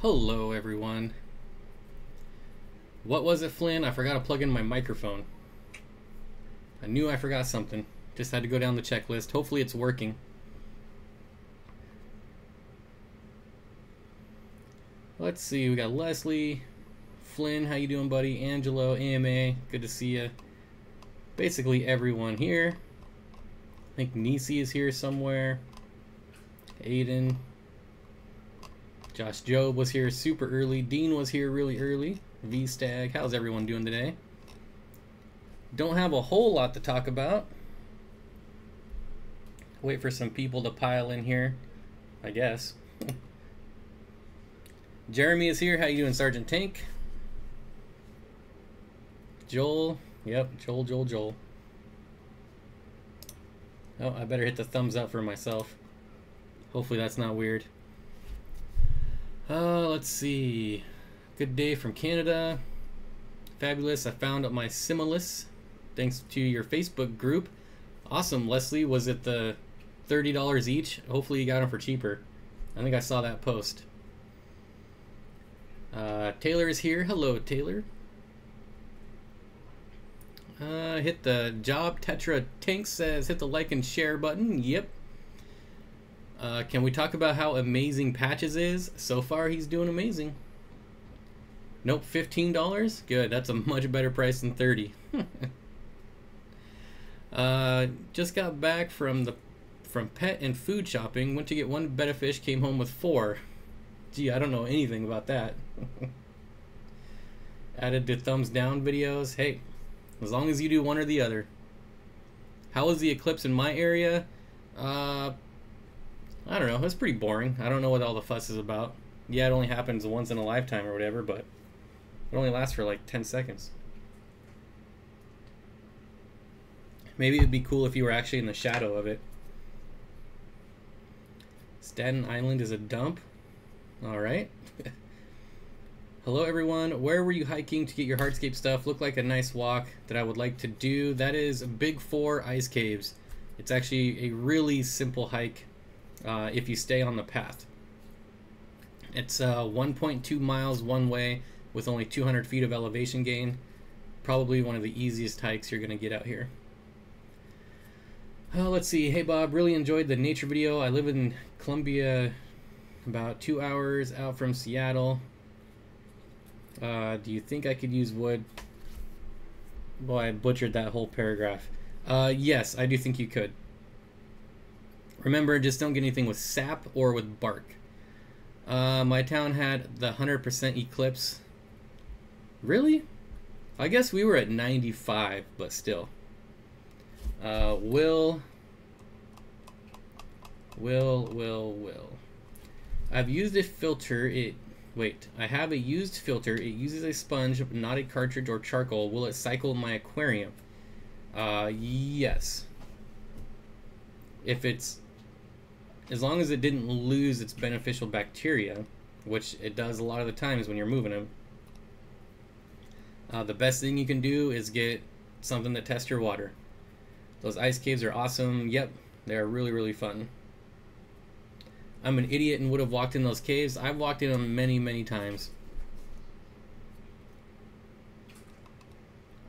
Hello everyone. What was it, Flynn? I forgot to plug in my microphone. I knew I forgot something. Just had to go down the checklist. Hopefully it's working. Let's see, we got Leslie, Flynn, how you doing, buddy? Angelo, AMA, good to see you. Basically everyone here. I think Nisi is here somewhere. Aiden. Josh Job was here super early. Dean was here really early. V-Stag, how's everyone doing today? Don't have a whole lot to talk about. Wait for some people to pile in here, I guess. Jeremy is here. How you doing, Sergeant Tank? Joel. Yep, Joel. Oh, I better hit the thumbs up for myself. Hopefully that's not weird. Let's see. Good day from Canada. Fabulous. I found my Similis thanks to your Facebook group. Awesome, Leslie. Was it the $30 each? Hopefully you got them for cheaper. I think I saw that post. Taylor is here. Hello, Taylor. Hit the job. Tetra Tank says hit the like and share button. Yep. Can we talk about how amazing Patches is? So far, he's doing amazing. Nope, $15? Good, that's a much better price than $30. Just got back from pet and food shopping. Went to get one betta fish, came home with 4. Gee, I don't know anything about that. Added to thumbs down videos. Hey, as long as you do one or the other. How was the eclipse in my area? I don't know. It's pretty boring. I don't know what all the fuss is about. Yeah, it only happens once in a lifetime or whatever, but it only lasts for like 10 seconds. Maybe it'd be cool if you were actually in the shadow of it. Staten Island is a dump. All right. Hello, everyone. Where were you hiking to get your hardscape stuff? Looked like a nice walk that I would like to do. That is Big 4 Ice Caves. It's actually a really simple hike. If you stay on the path. It's 1.2 miles one way with only 200 feet of elevation gain. Probably one of the easiest hikes you're going to get out here. Let's see. Hey Bob, really enjoyed the nature video. I live in Columbia, about 2 hours out from Seattle. Do you think I could use wood? Boy, I butchered that whole paragraph. Yes, I do think you could. Remember, just don't get anything with sap or with bark. My town had the 100% eclipse. Really? I guess we were at 95, but still. Will. I've used a filter. I have a used filter. It uses a sponge, not a cartridge or charcoal. Will it cycle my aquarium? Yes. As long as it didn't lose its beneficial bacteria, which it does a lot of the times when you're moving them, the best thing you can do is get something that tests your water. Those ice caves are awesome. Yep, they're really, really fun. I'm an idiot and would have walked in those caves. I've walked in them many, many times.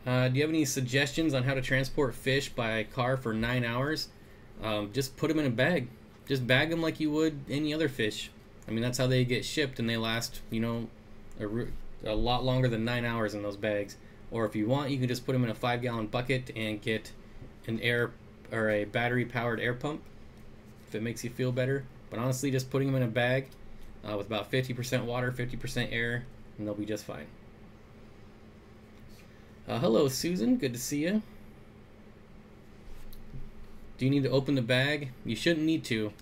Do you have any suggestions on how to transport fish by car for 9 hours? Just put them in a bag. Just bag them like you would any other fish. I mean, that's how they get shipped, and they last, you know, a lot longer than 9 hours in those bags. Or if you want, you can just put them in a 5-gallon bucket and get an air or a battery-powered air pump, if it makes you feel better. But honestly, just putting them in a bag with about 50% water, 50% air, and they'll be just fine. Hello, Susan. Good to see you. Do you need to open the bag? You shouldn't need to.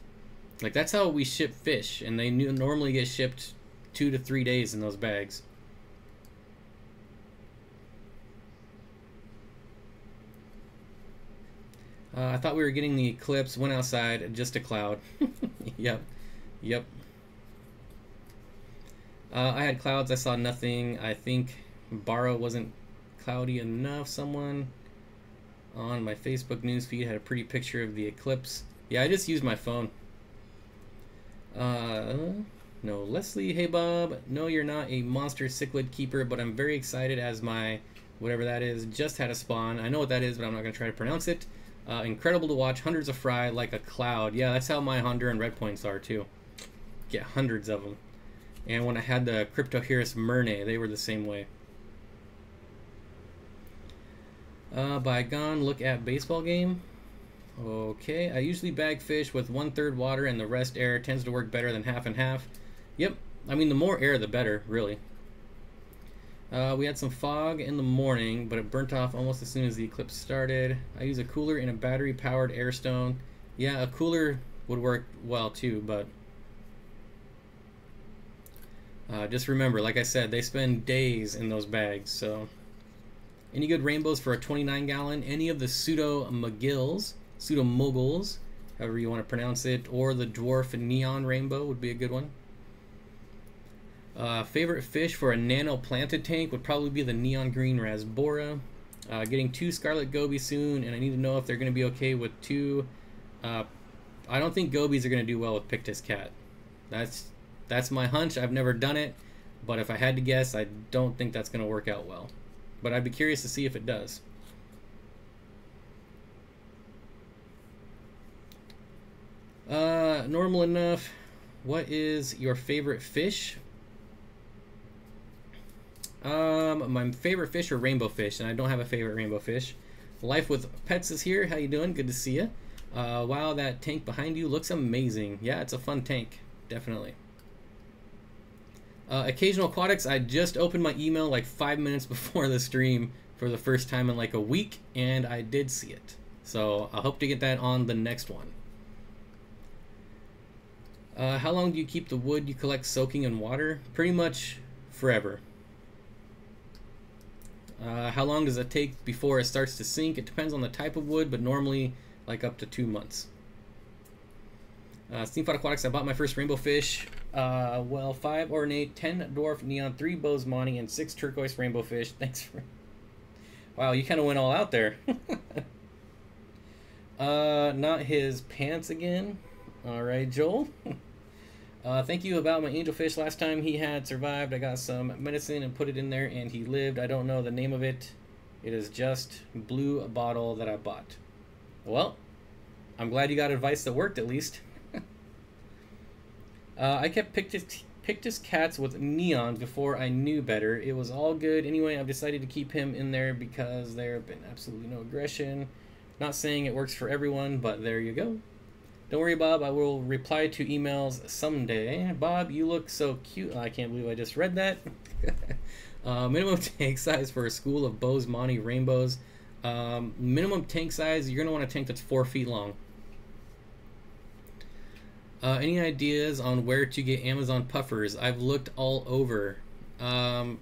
Like, that's how we ship fish, and they normally get shipped 2 to 3 days in those bags. I thought we were getting the eclipse. Went outside, just a cloud. Yep. I had clouds. I saw nothing. I think Barra wasn't cloudy enough. Someone on my Facebook newsfeed had a pretty picture of the eclipse. Yeah, I just used my phone. No Leslie. Hey Bob. No, you're not a monster cichlid keeper, but I'm very excited as my whatever that is just had a spawn. I know what that is, but I'm not going to try to pronounce it. Incredible to watch. Hundreds of fry like a cloud. Yeah, that's how my Honduran red points are too. Get hundreds of them. And when I had the Cryptohirus myrnae, they were the same way. Bygone, look at baseball game. Okay, I usually bag fish with 1/3 water and the rest air. Tends to work better than half and half. Yep, I mean the more air the better, really. We had some fog in the morning, but it burnt off almost as soon as the eclipse started. I use a cooler in a battery-powered air stone. Yeah, a cooler would work well too, but just remember, like I said, they spend days in those bags, so... Any good rainbows for a 29-gallon? Any of the pseudo-moguls, however you want to pronounce it, or the dwarf neon rainbow would be a good one. Favorite fish for a nano-planted tank would probably be the neon green rasbora. Getting 2 scarlet gobies soon, and I need to know if they're going to be okay with 2... I don't think gobies are going to do well with Pictus cat. That's my hunch. I've never done it, but if I had to guess, I don't think that's going to work out well. But I'd be curious to see if it does. Normal enough. What is your favorite fish? My favorite fish are rainbow fish, and I don't have a favorite rainbow fish. Life with Pets is here. How you doing? Good to see you. Wow, that tank behind you looks amazing. Yeah, it's a fun tank. Definitely. Occasional Aquatics, I just opened my email like 5 minutes before the stream for the first time in like a week, and I did see it. So I hope to get that on the next one. How long do you keep the wood you collect soaking in water? Pretty much forever. How long does it take before it starts to sink? It depends on the type of wood, but normally like up to 2 months. Steenfott Aquatics, I bought my first rainbow fish. Well, 5 ornate, 10 dwarf neon, 3 bosemani, and 6 turquoise rainbow fish. Thanks for... Wow, you kind of went all out there. Not his pants again. Alright, Joel. Thank you about my angelfish. Last time he had survived, I got some medicine and put it in there, and he lived. I don't know the name of it. It is just blue bottle that I bought. Well, I'm glad you got advice that worked at least. I kept Pictus cats with neons before I knew better. It was all good. Anyway, I've decided to keep him in there because there have been absolutely no aggression. Not saying it works for everyone, but there you go. Don't worry, Bob. I will reply to emails someday. Bob, you look so cute. I can't believe I just read that. Minimum tank size for a school of bosemani rainbows. Minimum tank size, you're going to want a tank that's 4 feet long. Any ideas on where to get Amazon puffers? I've looked all over. Who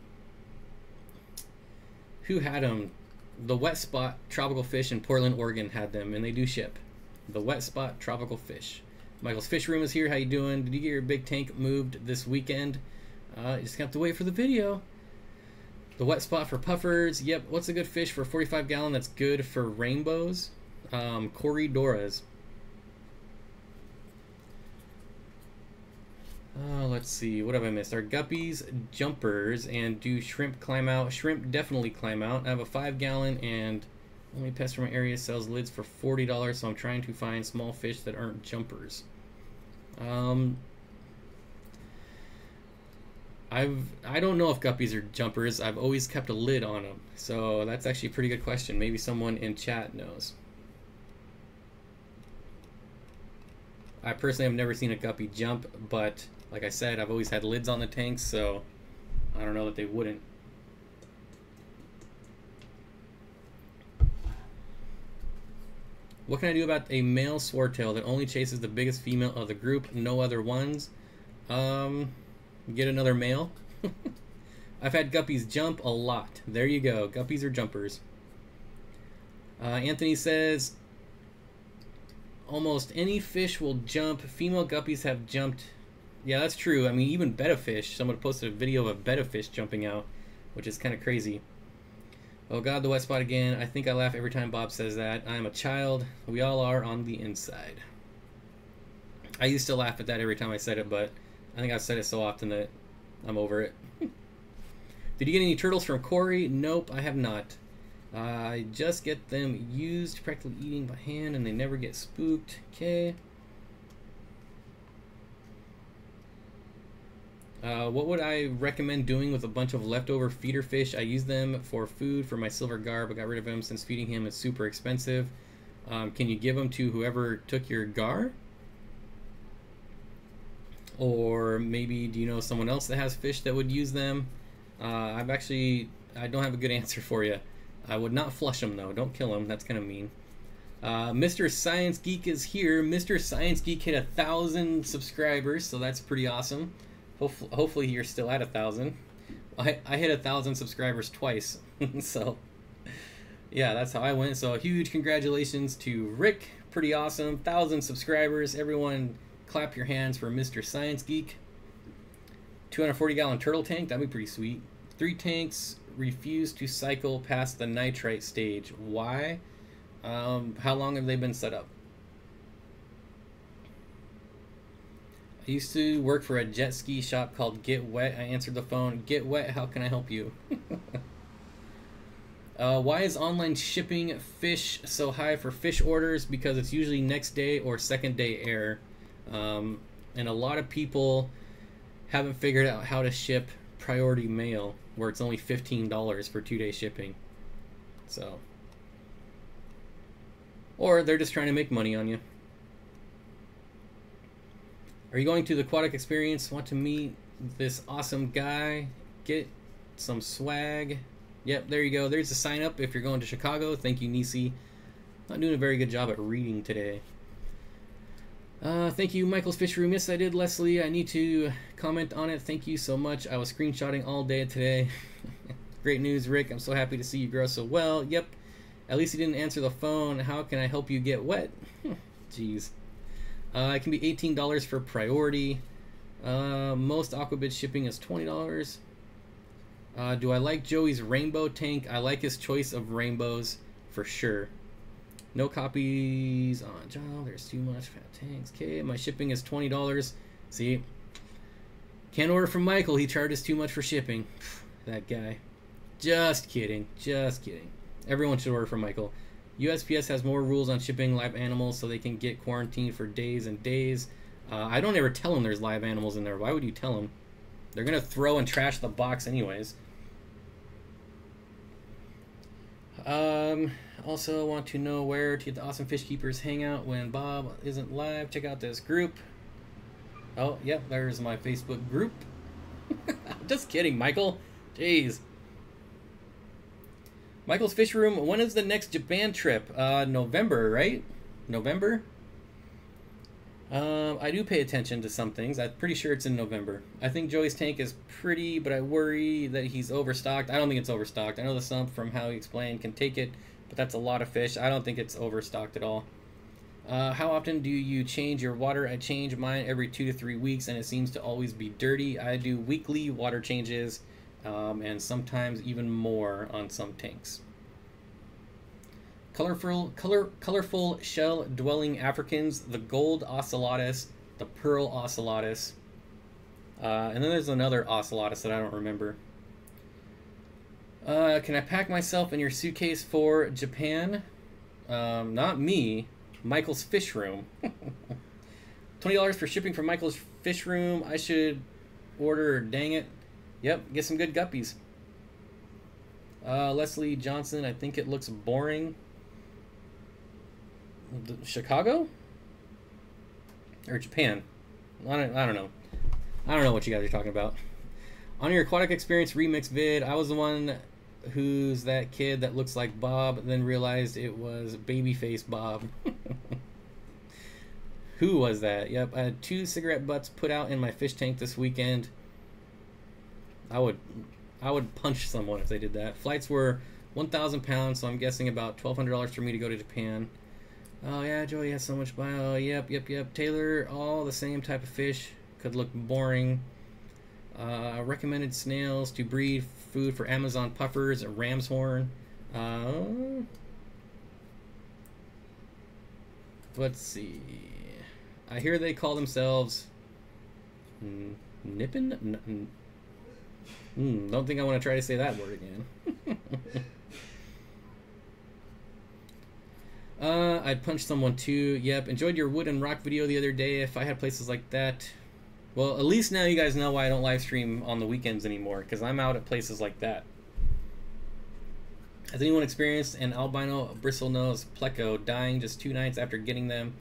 had them? The Wet Spot Tropical Fish in Portland, Oregon had them, and they do ship. The Wet Spot Tropical Fish. Michael's Fish Room is here. How you doing? Did you get your big tank moved this weekend? You just have to wait for the video. The Wet Spot for puffers. Yep. What's a good fish for 45 gallon that's good for rainbows? Corridoras. Let's see, what have I missed? Are guppies jumpers, and do shrimp climb out? Shrimp definitely climb out. I have a 5 gallon, and only pest from my area sells lids for $40, so I'm trying to find small fish that aren't jumpers. I don't know if guppies are jumpers. I've always kept a lid on them, so that's actually a pretty good question. Maybe someone in chat knows. I personally have never seen a guppy jump, but like I said, I've always had lids on the tanks, so I don't know that they wouldn't. What can I do about a male swordtail that only chases the biggest female of the group, no other ones? Get another male. I've had guppies jump a lot. There you go. Guppies are jumpers. Anthony says, almost any fish will jump. Female guppies have jumped. Yeah, that's true. I mean, even betta fish. Someone posted a video of a betta fish jumping out, which is kind of crazy. Oh God, the wet spot again. I think I laugh every time Bob says that. I am a child. We all are on the inside. I used to laugh at that every time I said it, but I think I've said it so often that I'm over it. Did you get any turtles from Corey? Nope, I have not. I just get them used, practically eating by hand, and they never get spooked. Okay. What would I recommend doing with a bunch of leftover feeder fish? I use them for food for my silver gar, but got rid of him since feeding him is super expensive. Can you give them to whoever took your gar? Or maybe do you know someone else that has fish that would use them? I don't have a good answer for you. I would not flush them though. Don't kill them. That's kind of mean. Mr. Science Geek is here. Mr. Science Geek hit 1,000 subscribers, so that's pretty awesome. Hopefully you're still at 1,000. I hit 1,000 subscribers twice, so yeah, that's how I went. So huge congratulations to Rick. Pretty awesome. 1,000 subscribers. Everyone, clap your hands for Mr. Science Geek. 240-gallon turtle tank. That'd be pretty sweet. 3 tanks refuse to cycle past the nitrite stage. Why? How long have they been set up? I used to work for a jet ski shop called Get Wet. I answered the phone. Get Wet, how can I help you? Why is online shipping fish so high for fish orders? Because it's usually next day or second day air. And a lot of people haven't figured out how to ship priority mail, where it's only $15 for 2-day shipping. So, or they're just trying to make money on you. Are you going to the Aquatic Experience? Want to meet this awesome guy? Get some swag? Yep, there you go. There's a sign up if you're going to Chicago. Thank you, Nisi. Not doing a very good job at reading today. Thank you, Michael's Fish Room. Yes, I did, Leslie. I need to comment on it. Thank you so much. I was screenshotting all day today. Great news, Rick. I'm so happy to see you grow so well. Yep. At least you didn't answer the phone. How can I help you get wet? Jeez. It can be $18 for priority. Most Aquabid shipping is $20. Do I like Joey's rainbow tank? I like his choice of rainbows for sure. No copies on job. There's too much fat tanks. Okay, my shipping is $20. See, can't order from Michael. He charges too much for shipping. That guy. Just kidding. Just kidding. Everyone should order from Michael. USPS has more rules on shipping live animals so they can get quarantined for days and days. I don't ever tell them there's live animals in there. Why would you tell them? They're going to throw and trash the box anyways. Also want to know where to get the awesome fish keepers hang out when Bob isn't live. Check out this group. Oh, yep, there's my Facebook group. Just kidding, Michael. Jeez. Michael's Fish Room, when is the next Japan trip? November, right? November? I do pay attention to some things. I'm pretty sure it's in November. I think Joey's tank is pretty, but I worry that he's overstocked. I don't think it's overstocked. I know the sump, from how he explained, can take it, but that's a lot of fish. I don't think it's overstocked at all. How often do you change your water? I change mine every 2 to 3 weeks, and it seems to always be dirty. I do weekly water changes, and sometimes even more on some tanks. Colorful shell-dwelling Africans, the gold ocelotus, the pearl ocelotus, and then there's another ocelotus that I don't remember. Can I pack myself in your suitcase for Japan? Not me. Michael's Fish Room. $20 for shipping from Michael's Fish Room. I should order, dang it. Yep, get some good guppies. Leslie Johnson, I think it looks boring. Chicago? Or Japan? I don't know. I don't know what you guys are talking about. On your Aquatic Experience remix vid, I was the one who's that kid that looks like Bob, then realized it was Babyface Bob. Who was that? Yep, I had 2 cigarette butts put out in my fish tank this weekend. I would punch someone if they did that. Flights were 1,000 pounds, so I'm guessing about $1,200 for me to go to Japan. Oh yeah, Joey has so much bio. Yep. Taylor, all the same type of fish. Could look boring. Recommended snails to breed. Food for Amazon puffers. A ram's horn. Let's see. I hear they call themselves Nippin? Don't think I want to try to say that word again. I'd punch someone too. Yep, enjoyed your wood and rock video the other day. If I had places like that... Well, at least now you guys know why I don't live stream on the weekends anymore, because I'm out at places like that. Has anyone experienced an albino bristlenose pleco dying just 2 nights after getting them?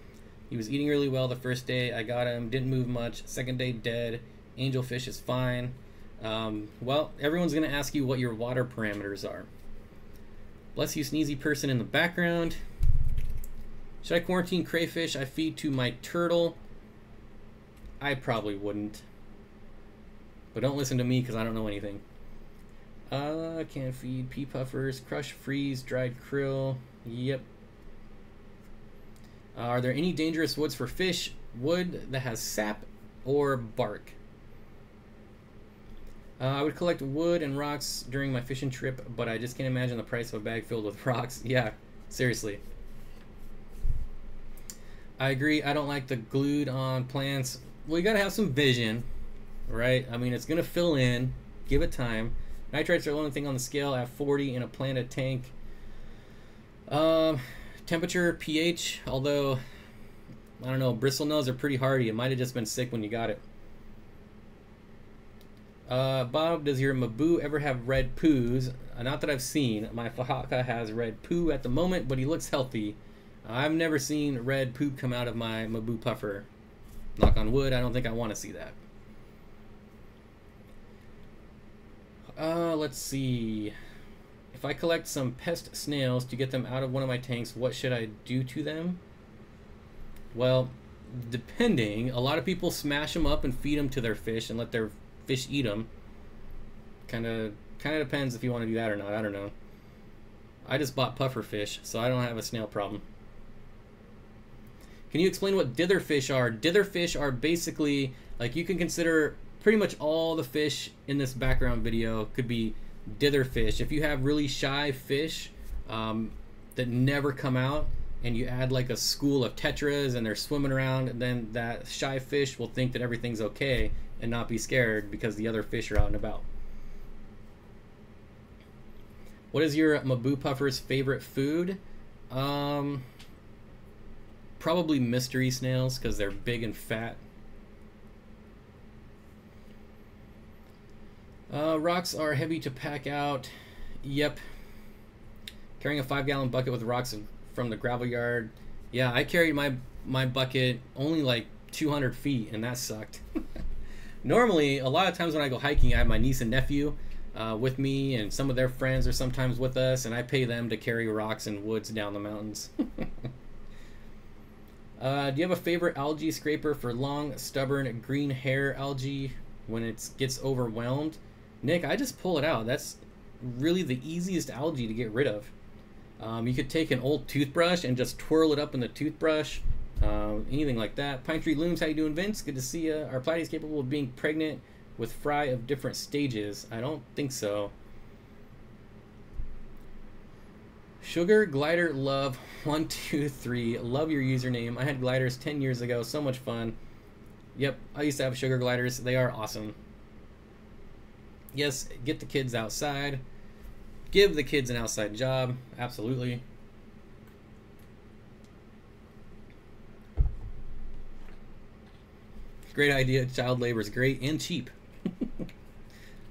He was eating really well the first day I got him, didn't move much. Second day dead. Angelfish is fine. Well, everyone's going to ask you what your water parameters are. Bless you, sneezy person in the background. Should I quarantine crayfish I feed to my turtle? I probably wouldn't. But don't listen to me because I don't know anything. Can't feed pea puffers, crush, freeze, dried krill. Yep. Are there any dangerous woods for fish? Wood that has sap or bark? I would collect wood and rocks during my fishing trip, but I just can't imagine the price of a bag filled with rocks. Yeah, seriously. I agree. I don't like the glued on plants. Well, you gotta have some vision, right? I mean, it's gonna fill in. Give it time. Nitrates are the only thing on the scale at 40 in a planted tank. Temperature, pH, although, I don't know, bristlenose are pretty hardy. It might have just been sick when you got it. Bob, does your Mabu ever have red poos? Not that I've seen. My Fahaka has red poo at the moment, but he looks healthy. I've never seen red poop come out of my Mabu puffer. Knock on wood, I don't think I want to see that. Let's see. If I collect some pest snails to get them out of one of my tanks, what should I do to them? Well, depending. A lot of people smash them up and feed them to their fish and let their fish eat them. Kind of depends if you want to do that or not. I don't know. I just bought puffer fish, so I don't have a snail problem. Can you explain what dither fish are? Dither fish are basically, like, you can consider pretty much all the fish in this background video could be dither fish. If you have really shy fish that never come out, and you add like a school of tetras and they're swimming around, and then that shy fish will think that everything's okay and not be scared because the other fish are out and about. What is your Mabu puffer's favorite food? Probably mystery snails because they're big and fat. Rocks are heavy to pack out. Yep. Carrying a 5-gallon bucket with rocks from the gravel yard. Yeah, I carried my bucket only like 200 feet, and that sucked. Normally, a lot of times when I go hiking, I have my niece and nephew with me, and some of their friends are sometimes with us, and I pay them to carry rocks and woods down the mountains. Do you have a favorite algae scraper for long, stubborn, green hair algae when it gets overwhelmed? Nick, I just pull it out. That's really the easiest algae to get rid of. You could take an old toothbrush and just twirl it up in the toothbrush. Anything like that. Pine Tree Looms, how you doing, Vince? Good to see you. Are platies capable of being pregnant with fry of different stages? I don't think so. Sugar Glider Love 123. Love your username. I had gliders 10 years ago. So much fun. Yep, I used to have sugar gliders. They are awesome. Yes, get the kids outside. Give the kids an outside job. Absolutely. Great idea. Child labor is great and cheap.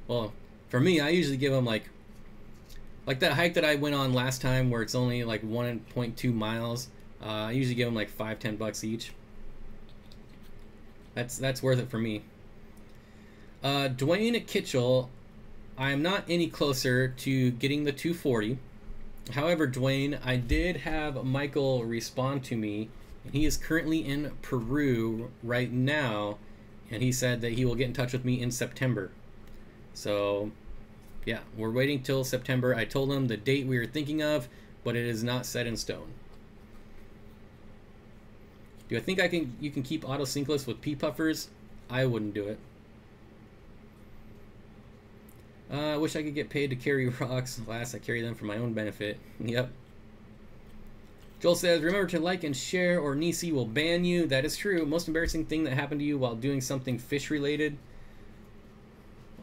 Well, for me, I usually give them like that hike that I went on last time where it's only like 1.2 miles. I usually give them like $5-10 each. That's worth it for me. Dwayne Kitchell, I am not any closer to getting the 240. However, Dwayne, I did have Michael respond to me. He is currently in Peru right now, and he said that he will get in touch with me in September. So, yeah, we're waiting till September. I told him the date we were thinking of, but it is not set in stone. Do I think you can keep autosynchronous with pea puffers? I wouldn't do it. I wish I could get paid to carry rocks. Last, I carry them for my own benefit. Yep. Joel says, remember to like and share or Nisi will ban you. That is true. Most embarrassing thing that happened to you while doing something fish related?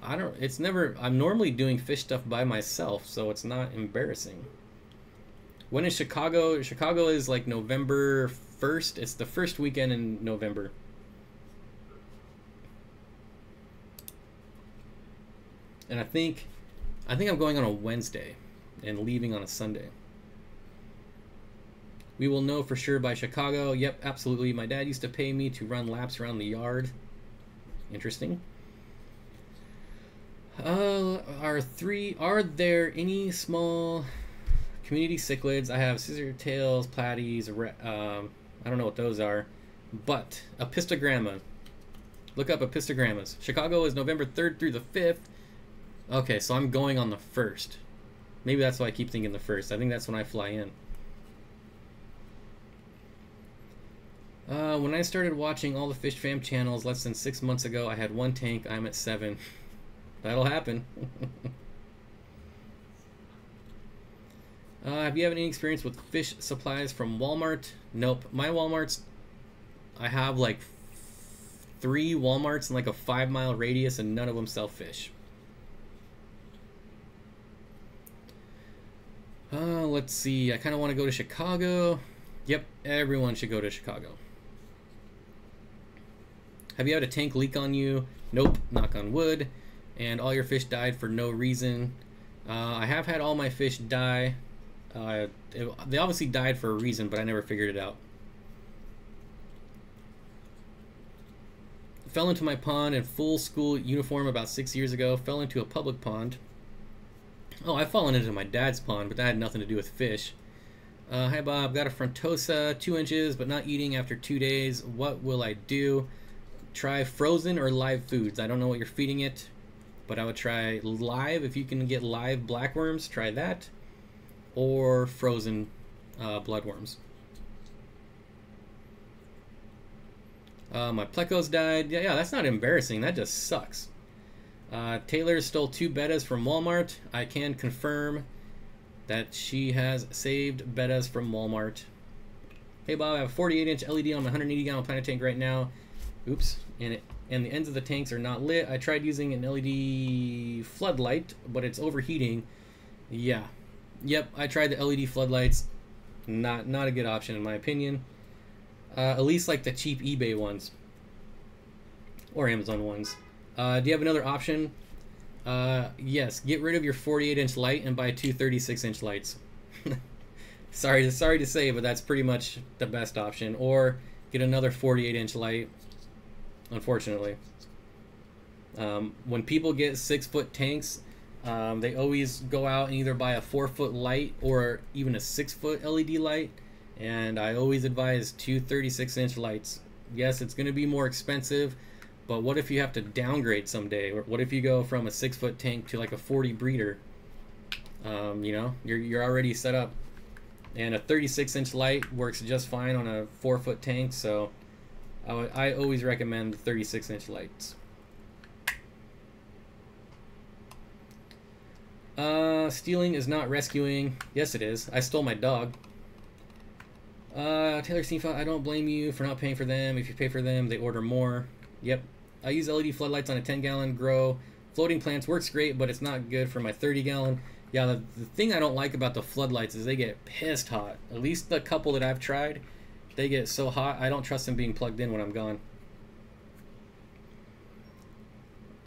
I'm normally doing fish stuff by myself, so it's not embarrassing. When is Chicago? Chicago is like November 1st. It's the first weekend in November. And I think I'm going on a Wednesday and leaving on a Sunday. We will know for sure by Chicago. Yep, absolutely. My dad used to pay me to run laps around the yard. Interesting. Are there any small community cichlids? I have scissor tails, platies, I don't know what those are, but apistogramma. Look up apistogrammas. Chicago is November 3rd through the 5th. Okay, so I'm going on the 1st. Maybe that's why I keep thinking the 1st. I think that's when I fly in. When I started watching all the Fish Fam channels less than 6 months ago, I had 1 tank. I'm at 7. That'll happen. Have you had any experience with fish supplies from Walmart? Nope. My Walmarts, I have like 3 Walmarts in like a 5-mile radius, and none of them sell fish. Let's see. I kind of want to go to Chicago. Yep, everyone should go to Chicago. Have you had a tank leak on you? Nope, knock on wood. And all your fish died for no reason. I have had all my fish die. They obviously died for a reason, but I never figured it out. Fell into my pond in full school uniform about 6 years ago. Fell into a public pond. Oh, I've fallen into my dad's pond, but that had nothing to do with fish. Hi Bob, got a frontosa, 2 inches, but not eating after 2 days. What will I do? Try frozen or live foods. I don't know what you're feeding it, but I would try live. If you can get live blackworms, try that. Or frozen bloodworms. My plecos died. Yeah, that's not embarrassing. That just sucks. Taylor stole 2 bettas from Walmart. I can confirm that she has saved bettas from Walmart. Hey Bob, I have a 48-inch LED on my 180-gallon planet tank right now. Oops, and the ends of the tanks are not lit. I tried using an LED floodlight, but it's overheating. Yeah, yep, I tried the LED floodlights. Not a good option in my opinion. At least like the cheap eBay ones or Amazon ones. Do you have another option? Yes, get rid of your 48-inch light and buy 2 36-inch lights. sorry to say, but that's pretty much the best option. Or get another 48-inch light. Unfortunately, when people get 6-foot tanks, they always go out and either buy a 4-foot light or even a 6-foot LED light. And I always advise 2 36-inch lights. Yes, it's going to be more expensive. But what if you have to downgrade someday? Or what if you go from a 6-foot tank to like a 40 breeder? You know, you're already set up. And a 36-inch light works just fine on a 4-foot tank. So I always recommend the 36-inch lights. Stealing is not rescuing. Yes, it is. I stole my dog. Taylor Steenfott, I don't blame you for not paying for them. If you pay for them, they order more. Yep. I use LED floodlights on a 10-gallon grow. Floating plants works great, but it's not good for my 30-gallon. Yeah, the thing I don't like about the floodlights is they get pissed hot. At least the couple that I've tried, they get so hot, I don't trust them being plugged in when I'm gone.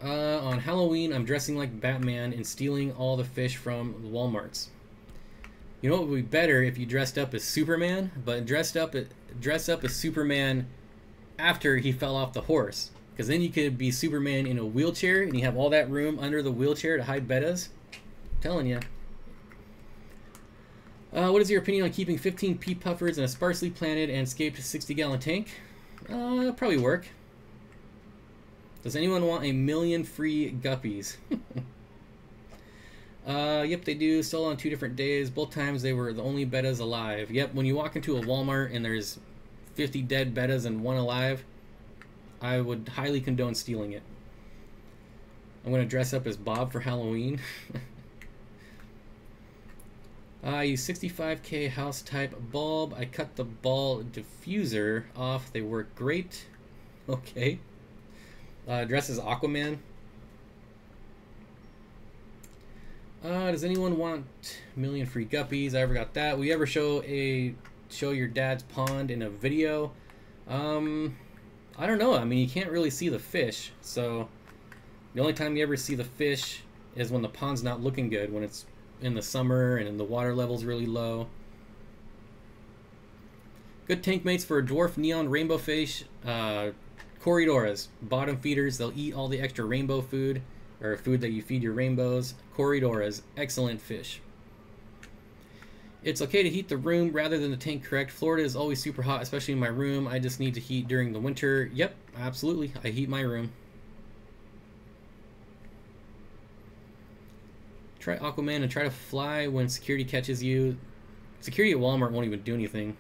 On Halloween, I'm dressing like Batman and stealing all the fish from Walmarts. You know what would be better if you dressed up as Superman, but dress up as Superman after he fell off the horse. Because then you could be Superman in a wheelchair and you have all that room under the wheelchair to hide bettas. I'm telling you. What is your opinion on keeping 15 pea puffers in a sparsely planted and scaped 60-gallon tank? It'll probably work. Does anyone want 1 million free guppies? Yep, they do. Sold on 2 different days. Both times they were the only bettas alive. Yep, when you walk into a Walmart and there's 50 dead bettas and 1 alive, I would highly condone stealing it. I'm going to dress up as Bob for Halloween. I use 65K house type bulb. I cut the ball diffuser off. They work great. Okay. Dress as Aquaman. Does anyone want a million free guppies? I ever got that. Will you ever show your dad's pond in a video? I don't know. I mean, you can't really see the fish, so the only time you ever see the fish is when the pond's not looking good, when it's in the summer and the water level's really low. Good tank mates for a dwarf neon rainbow fish. Corridoras, bottom feeders. They'll eat all the extra rainbow food, or food that you feed your rainbows. Corridoras, excellent fish. It's okay to heat the room rather than the tank, correct? Florida is always super hot, especially in my room. I just need to heat during the winter. Yep, absolutely. I heat my room. Try Aquaman and try to fly when security catches you. Security at Walmart won't even do anything.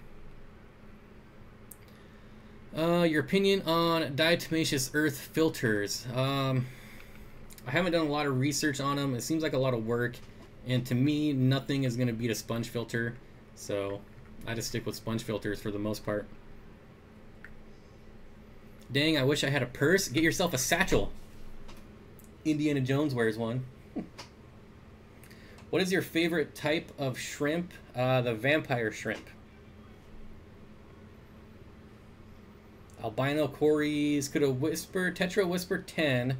Your opinion on diatomaceous earth filters. I haven't done a lot of research on them. It seems like a lot of work. And to me, nothing is going to beat a sponge filter. So I just stick with sponge filters for the most part. Dang, I wish I had a purse. Get yourself a satchel. Indiana Jones wears one. What is your favorite type of shrimp? The vampire shrimp. Albino Corys. Could a Tetra Whisper 10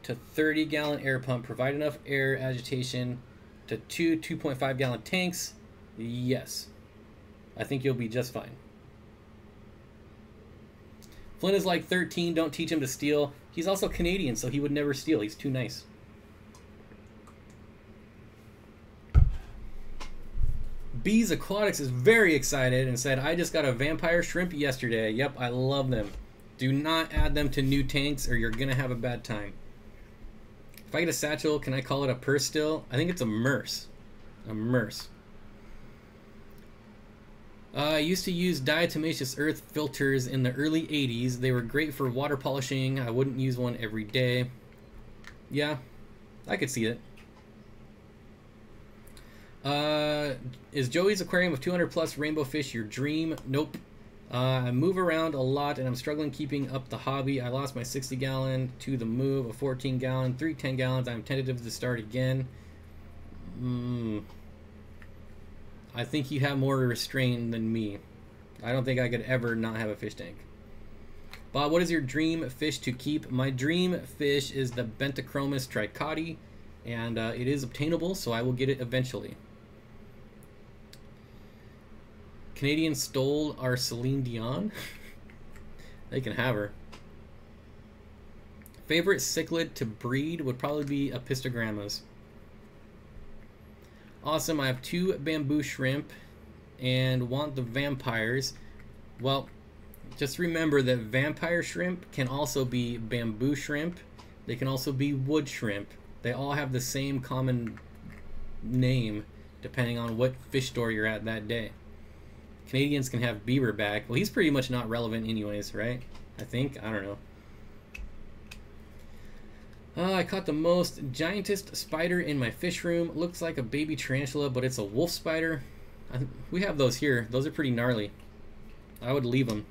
to 30 gallon air pump provide enough air agitation to 2.5 gallon tanks? Yes. I think you'll be just fine. Flynn is like 13. Don't teach him to steal. He's also Canadian, so he would never steal. He's too nice. Bees Aquatics is very excited and said, I just got a vampire shrimp yesterday. Yep, I love them. Do not add them to new tanks or you're going to have a bad time. If I get a satchel, can I call it a purse still? I think it's a merce. A merce. I used to use diatomaceous earth filters in the early 80s. They were great for water polishing. I wouldn't use one every day. Yeah, I could see it. Is Joey's aquarium of 200 plus rainbow fish your dream? Nope. I move around a lot and I'm struggling keeping up the hobby. I lost my 60 gallon to the move, a 14 gallon, 3 10 gallons. I'm tentative to start again. I think you have more restraint than me. I don't think I could ever not have a fish tank. Bob, what is your dream fish to keep? My dream fish is the Bentachromis tricotti, and it is obtainable, so I will get it eventually. Canadians stole our Celine Dion. They can have her. Favorite cichlid to breed would probably be Apistogrammas. Awesome, I have 2 bamboo shrimp and want the vampires. Well, just remember that vampire shrimp can also be bamboo shrimp. They can also be wood shrimp. They all have the same common name depending on what fish store you're at that day. Canadians can have beaver back. Well, he's pretty much not relevant anyways, right? I think. I don't know. I caught the most giantest spider in my fish room. Looks like a baby tarantula, but it's a wolf spider. We have those here. Those are pretty gnarly. I would leave them.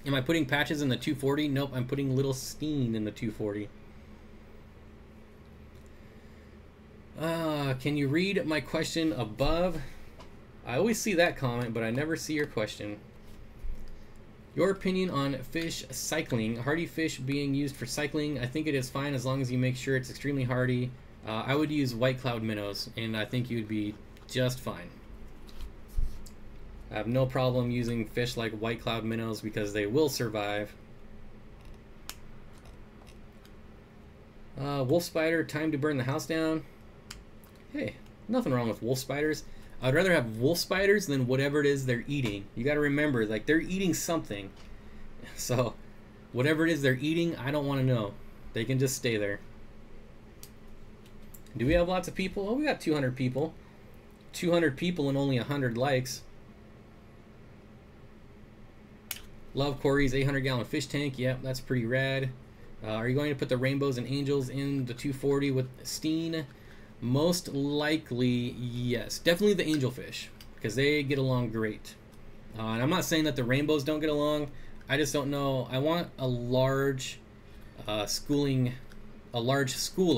Am I putting patches in the 240? Nope, I'm putting little Steen in the 240. Can you read my question above? I always see that comment, but I never see your question. Your opinion on fish cycling. Hardy fish being used for cycling. I think it is fine as long as you make sure it's extremely hardy. I would use white cloud minnows, and I think you'd be just fine. I have no problem using fish like white cloud minnows because they will survive. Wolf spider, time to burn the house down. Hey, nothing wrong with wolf spiders. I'd rather have wolf spiders than whatever it is they're eating. You got to remember, like, they're eating something. So, whatever it is they're eating, I don't want to know. They can just stay there. Do we have lots of people? Oh, we got 200 people. 200 people and only 100 likes. Love Corey's 800 gallon fish tank. Yep, that's pretty rad. Are you going to put the rainbows and angels in the 240 with Steen? Most likely, yes. Definitely the angelfish, because they get along great. And I'm not saying that the rainbows don't get along. I just don't know. I want a large school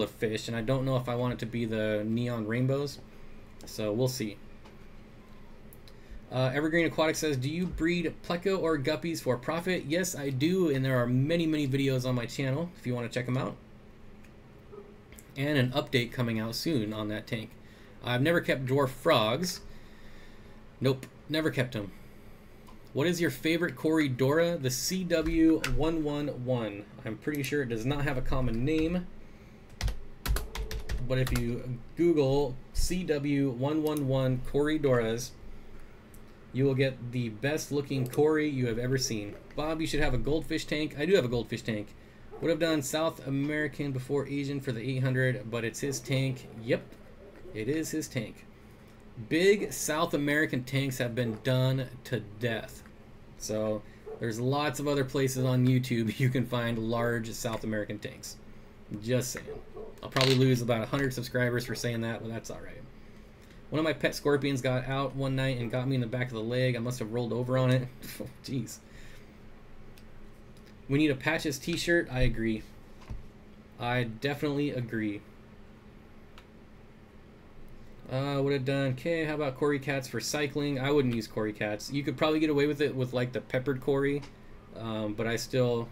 of fish, and I don't know if I want it to be the neon rainbows. So we'll see. Evergreen Aquatics says, do you breed pleco or guppies for profit? Yes, I do, and there are many, many videos on my channel if you want to check them out. And an update coming out soon on that tank. I've never kept dwarf frogs. Nope, never kept them. What is your favorite Corydora? The CW111. I'm pretty sure it does not have a common name. But if you Google CW111 Corydoras, you will get the best looking Cory you have ever seen. Bob, you should have a goldfish tank. I do have a goldfish tank. Would have done South American before Asian for the 800, but it's his tank. Yep, it is his tank. Big South American tanks have been done to death. So there's lots of other places on YouTube you can find large South American tanks. Just saying. I'll probably lose about 100 subscribers for saying that, but that's alright. One of my pet scorpions got out one night and got me in the back of the leg. I must have rolled over on it. Jeez. We need a Patches t-shirt. I agree. I definitely agree. Would have done, okay, how about Cory cats for cycling? I wouldn't use Cory cats. You could probably get away with it with like the peppered Cory, but I still,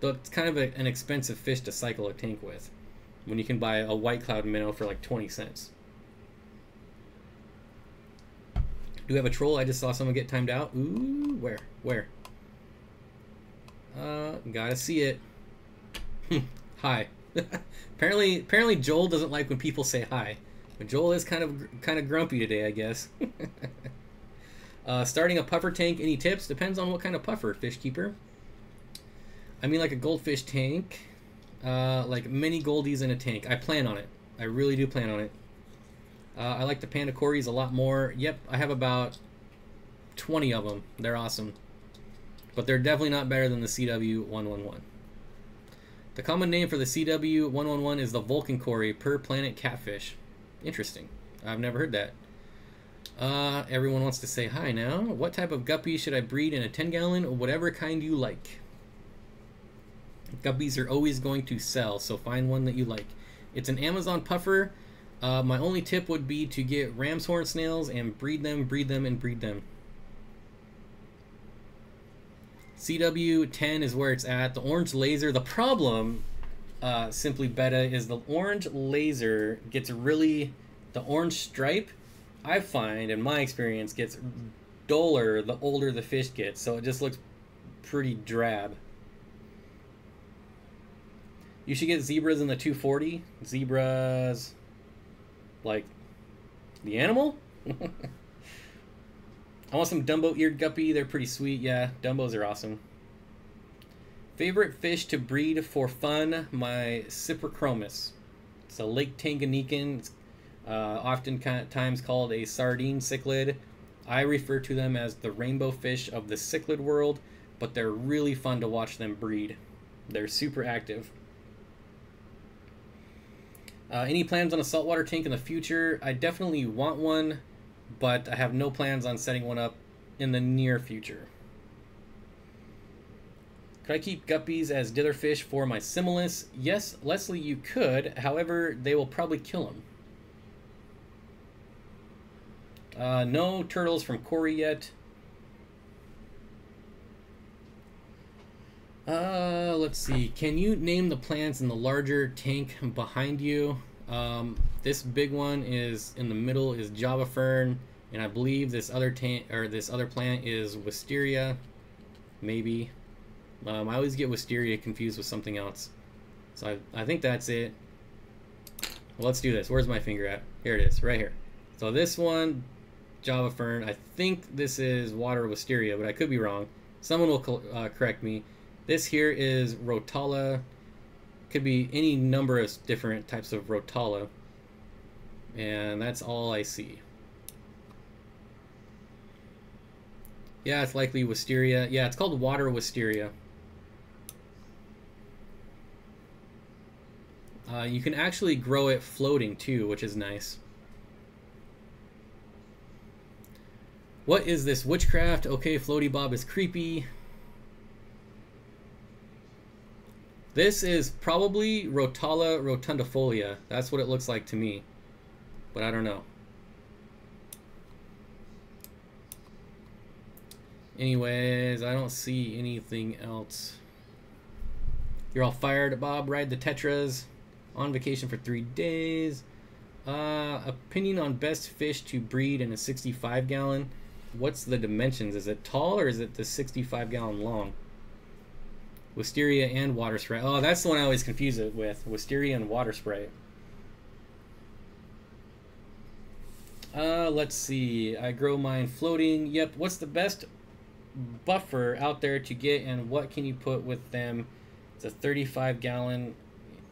though it's kind of an expensive fish to cycle a tank with when you can buy a white cloud minnow for like 20 cents. Do we have a troll? I just saw someone get timed out. Ooh, where? Gotta see it. Hi. apparently Joel doesn't like when people say hi. But Joel is kind of grumpy today, I guess. Starting a puffer tank, any tips? Depends on what kind of puffer, fish keeper. I mean like a goldfish tank. Like mini goldies in a tank. I plan on it. I really do plan on it. I like the panda Corys a lot more. Yep, I have about 20 of them. They're awesome. But they're definitely not better than the CW111. The common name for the CW111 is the Vulcan Cory, per planet catfish. Interesting. I've never heard that. Everyone wants to say hi now. What type of guppy should I breed in a 10-gallon? Whatever kind you like. Guppies are always going to sell, so find one that you like. It's an Amazon puffer. My only tip would be to get ram's horn snails and breed them, and breed them. CW10 is where it's at. The orange laser, the problem, Simply Beta, is the orange laser gets really, the orange stripe, I find, in my experience, gets duller the older the fish gets, so it just looks pretty drab. You should get zebras in the 240. Zebras, like the animal? I want some Dumbo-eared guppy. They're pretty sweet. Yeah, Dumbos are awesome. Favorite fish to breed for fun? My Cyprichromis. It's a Lake Tanganyikan. It's oftentimes called a sardine cichlid. I refer to them as the rainbow fish of the cichlid world, but they're really fun to watch them breed. They're super active. Any plans on a saltwater tank in the future? I definitely want one, but I have no plans on setting one up in the near future. Could I keep guppies as ditherfish for my Similis? Yes, Leslie, you could. However, they will probably kill them. No turtles from Cory yet. Let's see. Can you name the plants in the larger tank behind you? This big one is in the middle is Java Fern, and I believe this other tank or this other plant is Wisteria, maybe. I always get Wisteria confused with something else, so I think that's it. Well, let's do this. Where's my finger at? Here it is, right here. So this one, Java Fern. I think this is Water Wisteria, but I could be wrong. Someone will correct me. This here is Rotala. Could be any number of different types of Rotala. And that's all I see. Yeah, it's likely Wisteria. Yeah, it's called Water Wisteria. You can actually grow it floating too, which is nice. What is this witchcraft? Okay, Floaty Bob is creepy. This is probably Rotala rotundifolia. That's what it looks like to me, but I don't know. Anyways, I don't see anything else. You're all fired, Bob. Ride the Tetras. On vacation for 3 days. Opinion on best fish to breed in a 65-gallon. What's the dimensions? Is it tall or is it the 65-gallon long? Wisteria and water spray. Oh, that's the one I always confuse it with. Wisteria and water spray. Let's see. I grow mine floating. Yep. What's the best buffer out there to get, and what can you put with them? It's a 35-gallon.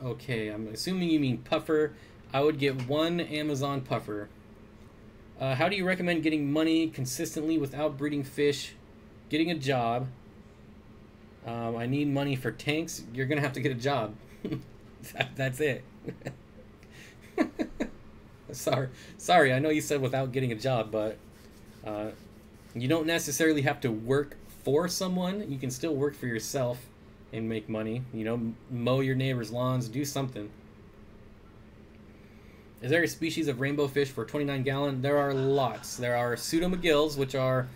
Okay, I'm assuming you mean puffer. I would get 1 Amazon puffer. How do you recommend getting money consistently without breeding fish? Getting a job. I need money for tanks. You're gonna have to get a job. That's it. Sorry. I know you said without getting a job, but you don't necessarily have to work for someone. You can still work for yourself and make money. You know, mow your neighbor's lawns, do something. Is there a species of rainbow fish for 29-gallon? There are lots. There are pseudomcgills, which are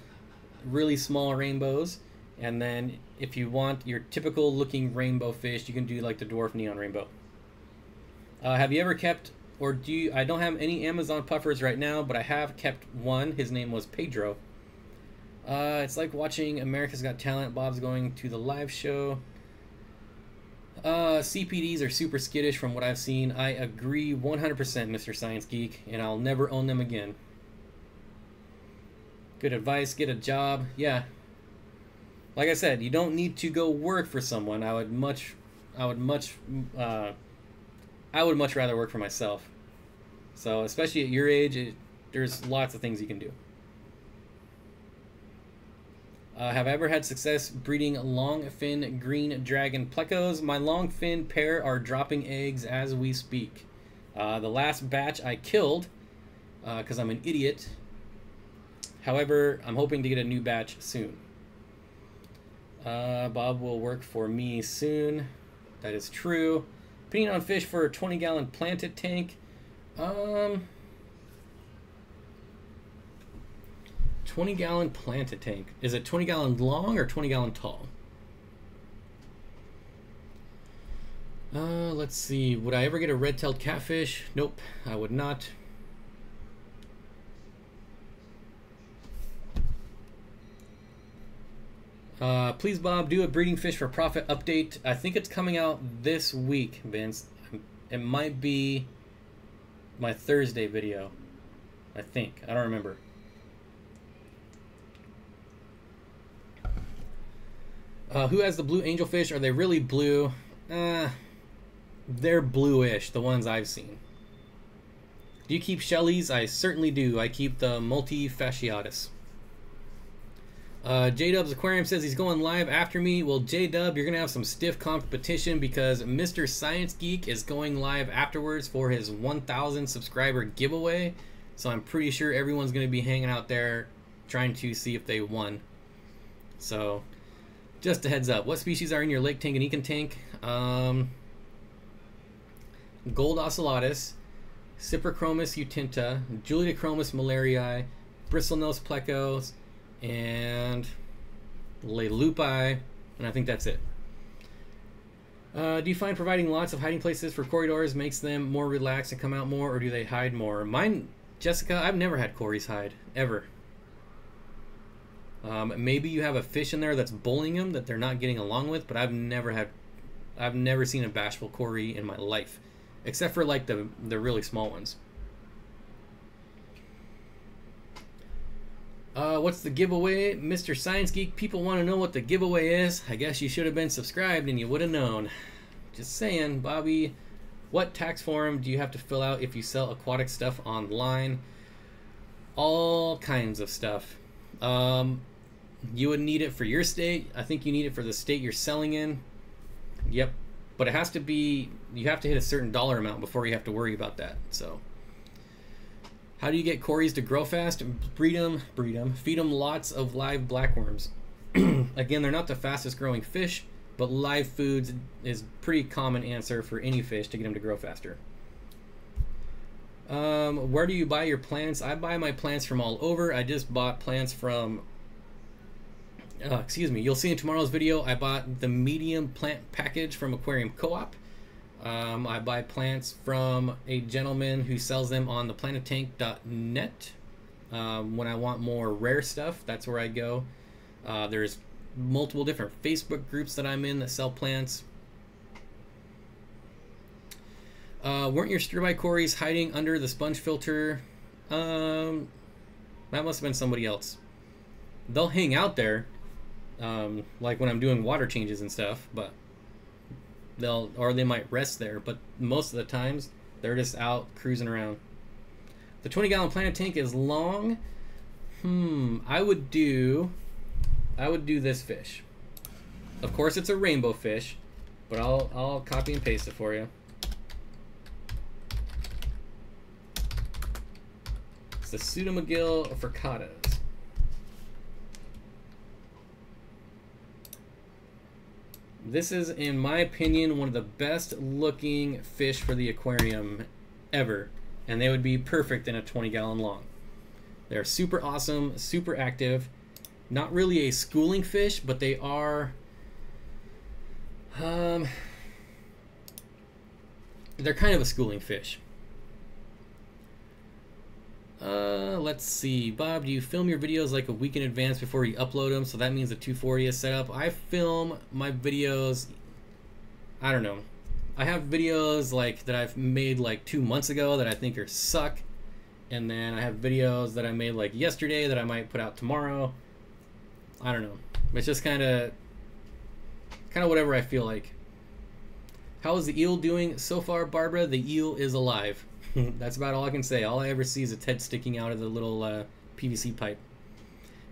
really small rainbows. And then if you want your typical looking rainbow fish, you can do like the dwarf neon rainbow. Have you ever kept, or do you, I don't have any Amazon puffers right now, but I have kept one. His name was Pedro. It's like watching America's Got Talent. Bob's going to the live show. CPDs are super skittish from what I've seen. I agree 100%, Mr. Science Geek, and I'll never own them again. Good advice, get a job. Yeah. Like I said, you don't need to go work for someone. I would much rather work for myself. So, especially at your age, there's lots of things you can do. Have I ever had success breeding long-fin green dragon plecos? My long-fin pair are dropping eggs as we speak. The last batch I killed because I'm an idiot. However, I'm hoping to get a new batch soon. Bob will work for me soon. That is true. Opinion on fish for a 20-gallon planted tank. 20-gallon planted tank. Is it 20-gallon long or 20-gallon tall? Let's see. Would I ever get a red-tailed catfish? Nope, I would not. Please, Bob, do a breeding fish for profit update. I think it's coming out this week, Vince. It might be my Thursday video. I think. I don't remember. Who has the blue angelfish? Are they really blue? They're bluish, the ones I've seen. Do you keep shellies? I certainly do. I keep the multifasciatus. J-Dub's Aquarium says he's going live after me. Well, J-Dub, you're going to have some stiff competition because Mr. Science Geek is going live afterwards for his 1,000 subscriber giveaway. So I'm pretty sure everyone's going to be hanging out there trying to see if they won. So, just a heads up. What species are in your Lake Tanganyika tank? Gold ocellatus, Cyprichromis utinta, Julidochromis malariae, bristlenose plecos, and Lelupi, and I think that's it. Do you find providing lots of hiding places for corridors makes them more relaxed and come out more, or do they hide more? Mine, Jessica, I've never had Corys hide, ever. Maybe you have a fish in there that's bullying them that they're not getting along with, but I've never seen a bashful Cory in my life, except for like the really small ones. What's the giveaway? Mr. Science Geek, people want to know what the giveaway is. I guess you should have been subscribed and you would have known. Just saying. Bobby, what tax form do you have to fill out if you sell aquatic stuff online? All kinds of stuff. You would need it for your state. I think you need it for the state you're selling in. Yep. but it has to be, you have to hit a certain dollar amount before you have to worry about that. So how do you get Corys to grow fast? Breed them, feed them lots of live blackworms. Again, they're not the fastest growing fish, but live foods is pretty common answer for any fish to get them to grow faster. Where do you buy your plants? I buy my plants from all over. I just bought plants from, excuse me, you'll see in tomorrow's video, I bought the medium plant package from Aquarium Co-op. I buy plants from a gentleman who sells them on theplanettank.net. When I want more rare stuff, that's where I go. There's multiple different Facebook groups that I'm in that sell plants. Weren't your stir-by Corys hiding under the sponge filter? That must have been somebody else. They'll hang out there, like when I'm doing water changes and stuff, but they might rest there, but most of the times they're just out cruising around. The 20-gallon Planet Tank is long. I would do this fish. Of course, it's a rainbow fish, but I'll copy and paste it for you. It's the Pseudomagil fricatas. This is, in my opinion, one of the best looking fish for the aquarium ever, and they would be perfect in a 20-gallon long. They're super awesome, super active. Not really a schooling fish, but they are, they're kind of a schooling fish. Let's see. Bob, do you film your videos like a week in advance before you upload them? So that means the 240 is set up. I film my videos, I don't know. I have videos like that I've made like 2 months ago that I think are suck. And then I have videos that I made like yesterday that I might put out tomorrow. I don't know. It's just kind of whatever I feel like. How is the eel doing so far, Barbara? The eel is alive. That's about all I can say. All I ever see is its head sticking out of the little PVC pipe.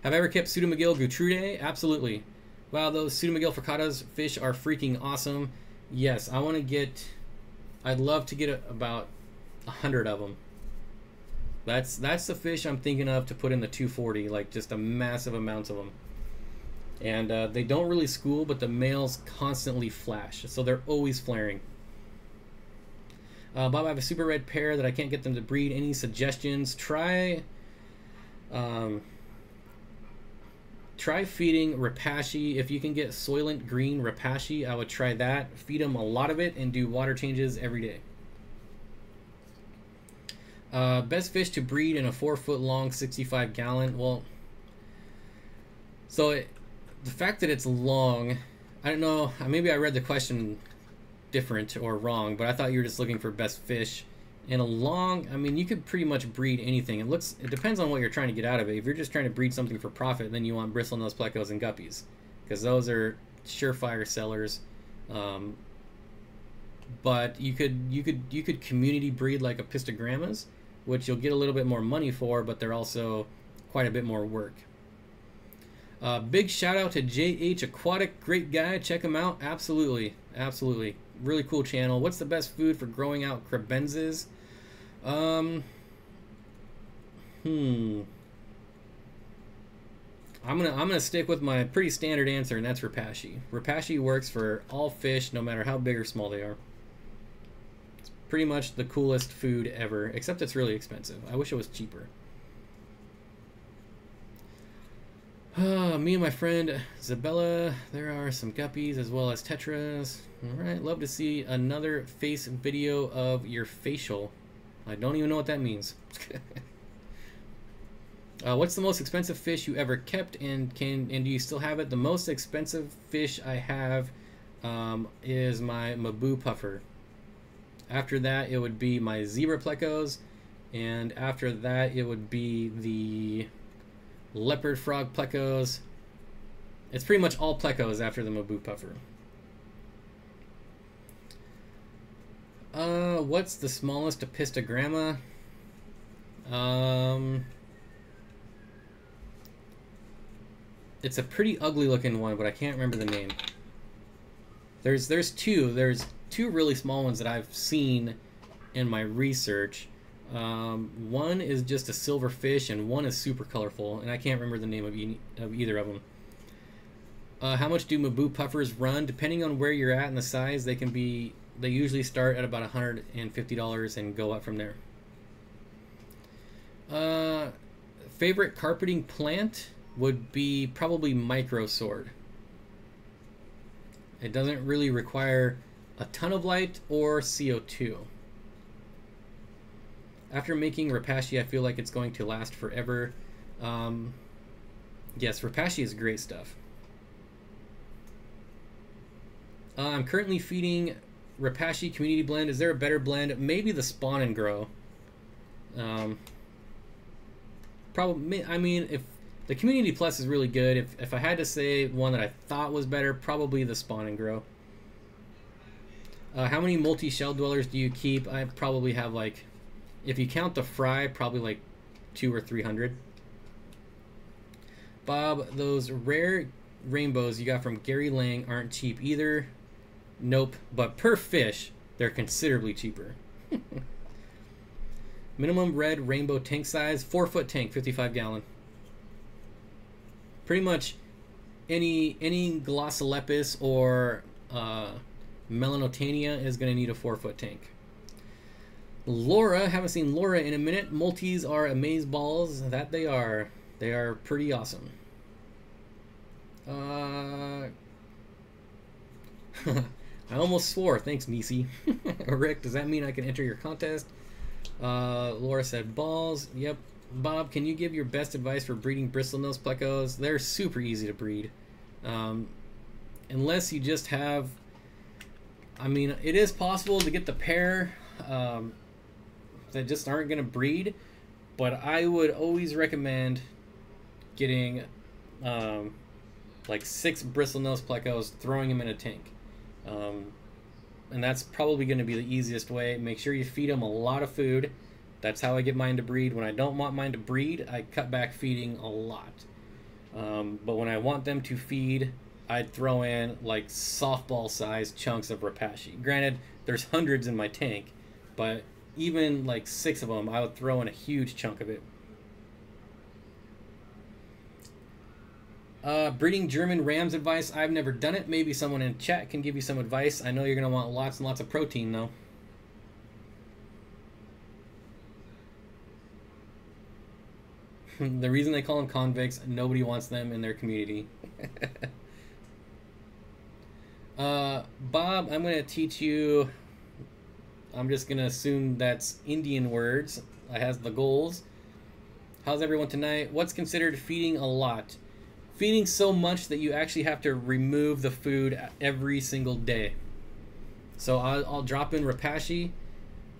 Have I ever kept Pseudomagil gutrudae? Absolutely. Wow, those Pseudomagil fricatas fish are freaking awesome. Yes, I want to get, I'd love to get about 100 of them. That's the fish I'm thinking of to put in the 240, like just a massive amounts of them. And they don't really school, but the males constantly flash, so they're always flaring. Bob, I have a super red pair that I can't get them to breed. Any suggestions? Try feeding Rapashi. If you can get Soylent Green Rapashi, I would try that. Feed them a lot of it and do water changes every day. Best fish to breed in a 4-foot long 65-gallon. Well, so the fact that it's long, I don't know, maybe I read the question different or wrong, but I thought you were just looking for best fish. In a long, I mean, you could pretty much breed anything. It depends on what you're trying to get out of it. If you're just trying to breed something for profit, then you want bristlenose plecos and guppies, because those are surefire sellers. But you could community breed like apistogrammas, which you'll get a little bit more money for, but they're also quite a bit more work. Big shout out to JH Aquatic, great guy. Check him out. Absolutely, really cool channel. What's the best food for growing out crabenzas? I'm gonna stick with my pretty standard answer, and that's Rapashi. Rapashi works for all fish, no matter how big or small they are. It's pretty much the coolest food ever, except it's really expensive. I wish it was cheaper. Me and my friend Isabella, there are some guppies as well as tetras. Alright, love to see another face video of your facial. I don't even know what that means. What's the most expensive fish you ever kept, and do you still have it? The most expensive fish I have is my Mabu puffer. After that, it would be my zebra plecos, and after that, it would be the leopard frog plecos. It's pretty much all plecos after the Mabu puffer. What's the smallest apistogramma? It's a pretty ugly looking one, but I can't remember the name. There's two really small ones that I've seen in my research. One is just a silver fish, and one is super colorful, and I can't remember the name of either of them. How much do Mabu puffers run? Depending on where you're at and the size, they usually start at about $150 and go up from there. Favorite carpeting plant would be probably micro sword. It doesn't really require a ton of light or CO2. After making Repashy, I feel like it's going to last forever. Yes, Repashy is great stuff. I'm currently feeding Repashy Community Blend. Is there a better blend? Maybe the Spawn and Grow. Probably. I mean, if the Community Plus is really good, if I had to say one that I thought was better, probably the Spawn and Grow. How many multi-shell dwellers do you keep? I probably have, like, if you count the fry, probably like 200 or 300. Bob, those rare rainbows you got from Gary Lang aren't cheap either. Nope, but per fish, they're considerably cheaper. Minimum red rainbow tank size, 4-foot tank, 55 gallon. Pretty much any Glossolepis or Melanotania is going to need a 4-foot tank. Laura, haven't seen Laura in a minute. Multis are amazeballs. That they are. They are pretty awesome. I almost swore. Thanks, Nisi. Rick, does that mean I can enter your contest? Laura said balls. Yep. Bob, can you give your best advice for breeding bristlenose plecos? They're super easy to breed. Unless you just have... I mean, it is possible to get the pair that just aren't going to breed, but I would always recommend getting like 6 bristlenose plecos, throwing them in a tank. And that's probably going to be the easiest way. Make sure you feed them a lot of food. That's how I get mine to breed. When I don't want mine to breed, I cut back feeding a lot. But when I want them to feed, I'd throw in like softball-sized chunks of Repashy. Granted, there's hundreds in my tank, but even like 6 of them, I would throw in a huge chunk of it. Breeding German rams advice. I've never done it. Maybe someone in chat can give you some advice. I know you're going to want lots and lots of protein, though. The reason they call them convicts, nobody wants them in their community. Bob, I'm going to teach you... I'm just going to assume that's Indian words. I has the goals. How's everyone tonight? What's considered feeding a lot? Feeding so much that you actually have to remove the food every single day. So I'll drop in Repashy,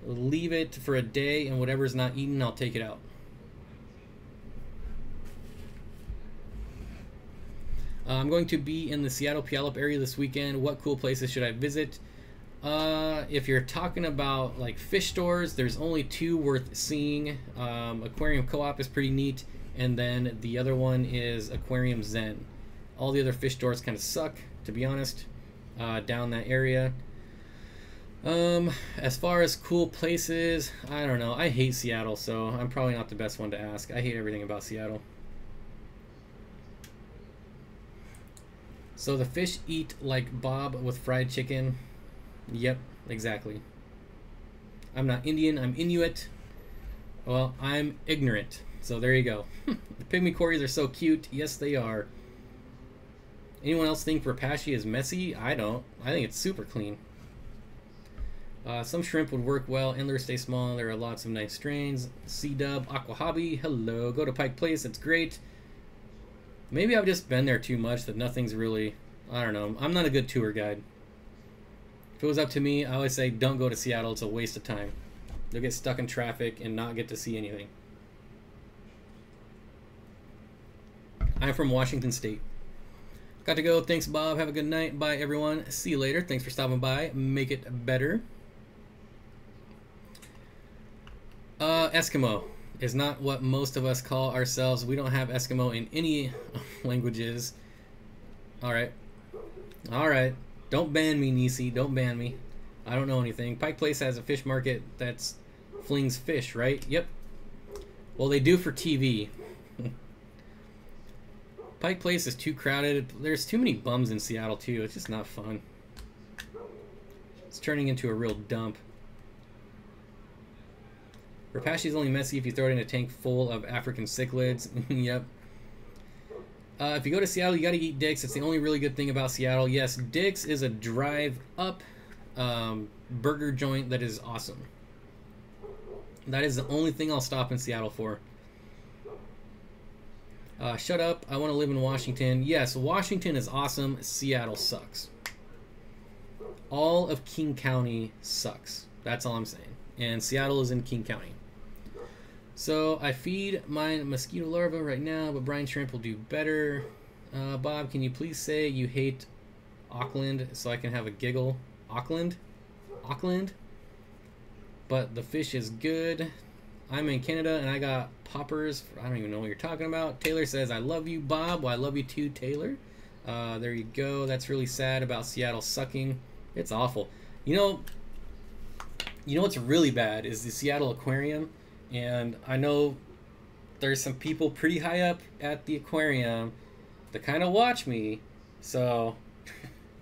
leave it for a day, and whatever's not eaten, I'll take it out. I'm going to be in the Seattle Puyallup area this weekend. What cool places should I visit? If you're talking about like fish stores, there's only 2 worth seeing. Aquarium Co-op is pretty neat, and then the other one is Aquarium Zen. All the other fish stores kind of suck, to be honest, down that area. As far as cool places, I don't know. I hate Seattle, so I'm probably not the best one to ask. I hate everything about Seattle. So the fish eat like Bob with fried chicken. Yep, exactly. I'm not Indian, I'm Inuit. Well, I'm ignorant. So there you go. The pygmy cories are so cute. Yes, they are. Anyone else think Repashy is messy? I don't. I think it's super clean. Some shrimp would work well. Endlers stay small. There are lots of nice strains. C-Dub, Aqua Hobby. Hello. Go to Pike Place. It's great. Maybe I've just been there too much that nothing's really... I don't know. I'm not a good tour guide. If it was up to me, I always say don't go to Seattle. It's a waste of time. You'll get stuck in traffic and not get to see anything. I'm from Washington State. Got to go. Thanks, Bob. Have a good night. Bye, everyone. See you later. Thanks for stopping by. Make it better. Eskimo is not what most of us call ourselves. We don't have Eskimo in any languages. All right. All right. Don't ban me, Nisi. Don't ban me. I don't know anything. Pike Place has a fish market that's flings fish, right? Yep. Well, they do for TV. Pike Place is too crowded. There's too many bums in Seattle, too. It's just not fun. It's turning into a real dump. Rapashi is only messy if you throw it in a tank full of African cichlids. Yep. If you go to Seattle, you got to eat Dick's. It's the only really good thing about Seattle. Yes, Dick's is a drive-up burger joint that is awesome. That is the only thing I'll stop in Seattle for. Shut up. I want to live in Washington. Yes, Washington is awesome. Seattle sucks. All of King County sucks. That's all I'm saying. And Seattle is in King County. So I feed my mosquito larva right now, but brine shrimp will do better. Bob, can you please say you hate Auckland so I can have a giggle? Auckland? Auckland? But the fish is good. I'm in Canada and I got poppers. I don't even know what you're talking about. Taylor says, I love you, Bob. Well, I love you too, Taylor. There you go. That's really sad about Seattle sucking. It's awful. You know what's really bad is the Seattle Aquarium. And I know there's some people pretty high up at the aquarium that kind of watch me. So,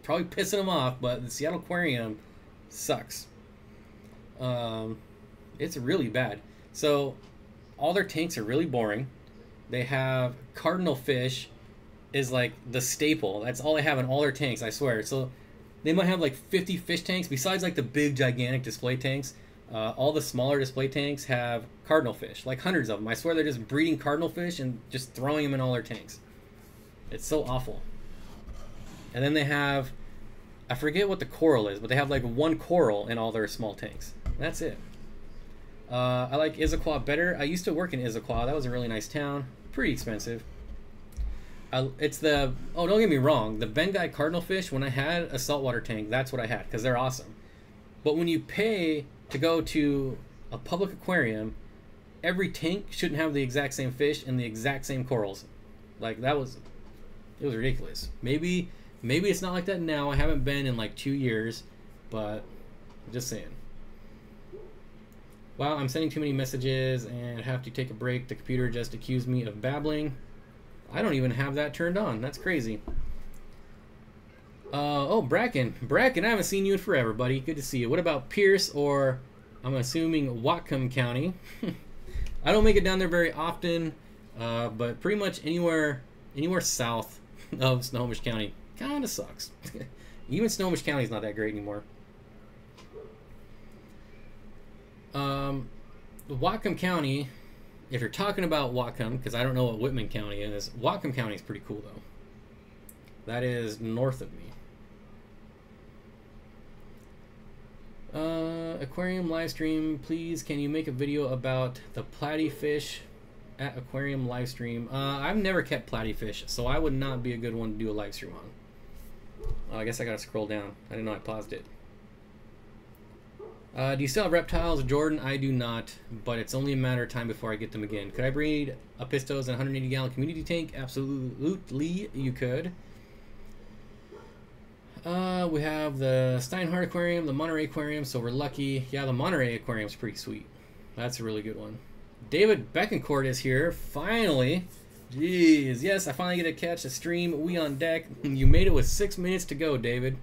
probably pissing them off, but the Seattle Aquarium sucks. It's really bad. So, all their tanks are really boring. They have cardinal fish is like the staple. That's all they have in all their tanks, I swear. So, they might have like 50 fish tanks, besides like the big, gigantic display tanks. All the smaller display tanks have cardinal fish, like hundreds of them. I swear they're just breeding cardinal fish and just throwing them in all their tanks. It's so awful. And then they have, I forget what the coral is, but they have like one coral in all their small tanks. That's it. I like Issaquah better. I used to work in Issaquah. That was a really nice town. Pretty expensive. It's the, oh, don't get me wrong, the Bengai cardinal fish, when I had a saltwater tank, that's what I had, because they're awesome. But when you pay to go to a public aquarium, every tank shouldn't have the exact same fish and the exact same corals. Like, it was ridiculous. Maybe it's not like that now. I haven't been in like 2 years, but I'm just saying. Wow, I'm sending too many messages and have to take a break. The computer just accused me of babbling. I don't even have that turned on. That's crazy. Oh, Bracken. Bracken, I haven't seen you in forever, buddy. Good to see you. What about Pierce, or I'm assuming Whatcom County? I don't make it down there very often, but pretty much anywhere south of Snohomish County kind of sucks. Even Snohomish County is not that great anymore. Whatcom County, if you're talking about Whatcom, because I don't know what Whitman County is, Whatcom County is pretty cool, though. That is north of me. Aquarium live stream, please. Can you make a video about the platy fish at aquarium live stream? I've never kept platy fish, so I would not be a good one to do a live stream on. I guess I gotta scroll down. I didn't know I paused it. Do you still have reptiles, Jordan? I do not, but it's only a matter of time before I get them again. Could I breed Apistos in a 180-gallon community tank? Absolutely, you could. We have the Steinhardt Aquarium, the Monterey Aquarium, so we're lucky. Yeah, the Monterey Aquarium is pretty sweet. That's a really good one. David Beckencourt is here, finally. Jeez, yes, I finally get to catch a stream. We on deck. You made it with 6 minutes to go, David.